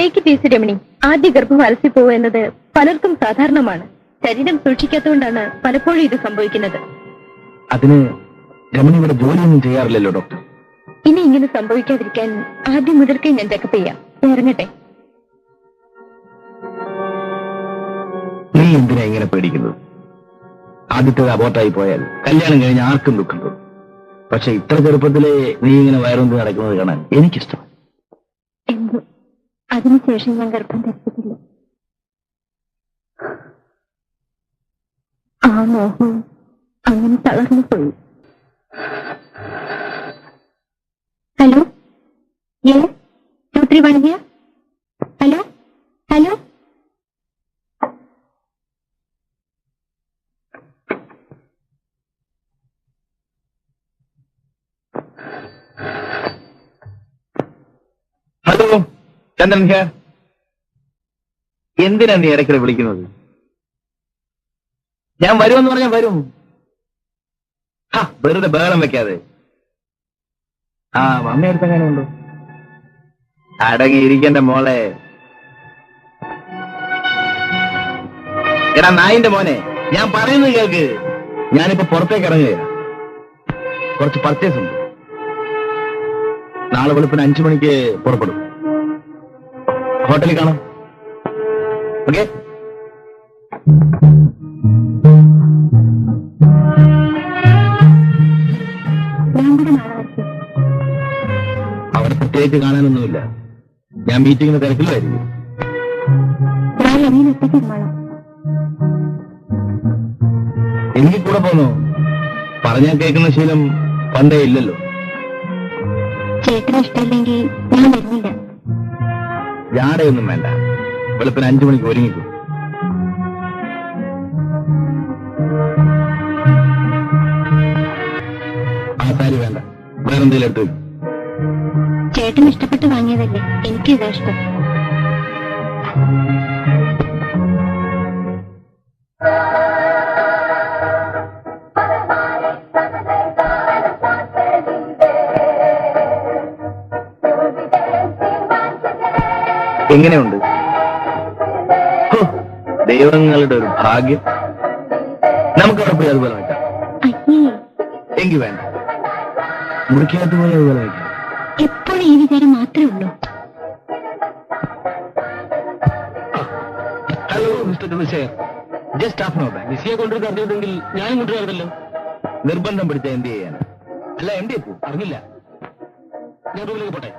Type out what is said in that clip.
Take it easy Ramani. ആദ്യ ഗർഭം അലസിപ്പോവുക എന്നത് പലർക്കും സാധാരണമാണ്. ശരീരം സൂക്ഷിക്കാത്തതുകൊണ്ടാണ് പലപ്പോഴും ഇത് സംഭവിക്കുന്നത്. അതിന് രമണി ഇവിടെ ജോലിയൊന്നും ചെയ്യാറില്ലല്ലോ ഡോക്ടർ. ഇനി ഇങ്ങനെ സംഭവിക്കാതിരിക്കാൻ ആദ്യം മുതൽക്കേ ഞാൻ ചെക്കപ്പ് ചെയ്യാം. ഇറങ്ങട്ടെ. നീ എന്തിനാ ഇങ്ങനെ പേടിക്കുന്നത്? ആദ്യത്തെ അബോർട്ടായി പോയാൽ കല്യാണം കഴിഞ്ഞ് ആർക്കും ദുഃഖം തോന്നും. പക്ഷെ ഇത്ര ചെറുപ്പത്തിലെ നീ ഇങ്ങനെ വയറൊന്ന് നടക്കുന്നത് കാണാൻ എനിക്കിഷ്ടം. എന്തോ അതിനുശേഷം ഞാൻ ഗർഭം ധരിച്ചിട്ടില്ല. ആ മോഹം അങ്ങനെ തളർന്നു പോയി. Hello, 231 here. Hello hello. Hello, Chandran here. എന്തിനാ നീ ഇടയ്ക്കിടെ വിളിക്കുന്നത്? ഞാൻ വരുമെന്ന് പറഞ്ഞാൽ വരും. വെറുതെ ബഹളം വെക്കാതെ. അമ്മയടുത്ത് എങ്ങനെ ഉണ്ടോ? അടങ്ങിയിരിക്കണ്ട മോളെ. എടാ നായിന്റെ മോനെ, ഞാൻ പറയുന്നത് കേൾക്ക്. ഞാനിപ്പോ പുറത്തേക്ക് ഇറങ്ങുകയാണ്. കുറച്ച് പർച്ചേസ് ഉണ്ട്. നാളെ വെളുപ്പിന് 5 മണിക്ക് പുറപ്പെടും. ഹോട്ടലിൽ കാണാം. ഓക്കെ? അവിടെ പ്രത്യേകിച്ച് കാണാനൊന്നുമില്ല. ഞാൻ മീറ്റിംഗിന് തിരക്കിലായിരിക്കും. എനിക്ക് കൂടെ പോന്നോ? പറഞ്ഞാൽ കേൾക്കുന്ന ശീലം പണ്ടേ ഇല്ലല്ലോ. ചേട്ടന് ഇഷ്ടമില്ലെങ്കിൽ ഞാൻ വരുന്നില്ല. ജാടയൊന്നും വേണ്ട. വെളുപ്പിന് 5 മണിക്ക് ഒരുങ്ങിക്കും. ആ സാരി വേണ്ട, വേറെന്തെങ്കിലും എടുത്തു. ചേട്ടന് ഇഷ്ടപ്പെട്ട് വാങ്ങിയതല്ലേ, എനിക്ക് ഇതാ ഇഷ്ടം. എങ്ങനെയുണ്ട്? ദൈവങ്ങളുടെ ഒരു ഭാഗ്യം. നമുക്കവിടെ പോയി അതുപോലെ വയ്ക്കാം. എങ്കിൽ വേണ്ട, മുറിക്കകത്ത് പോയി അതുപോലെ വയ്ക്കാം. എപ്പോഴും ഈ വിചാരം മാത്രമേ ഉള്ളൂ. ഹലോ മിസ്റ്റർ തുളസേർ, ജസ്റ്റ് ഹാഫ് നോ ബാക്ക്. വിസിയെ കൊണ്ടൊരു അറിഞ്ഞിട്ടുണ്ടെങ്കിൽ ഞാനും കൊണ്ടുവരുന്നല്ലോ. നിർബന്ധം പിടിച്ച എന്ത് ചെയ്യാൻ? അല്ല, എന്റെ അറിഞ്ഞില്ല. ഞാൻ റൂമിലേക്ക് പോട്ടെ.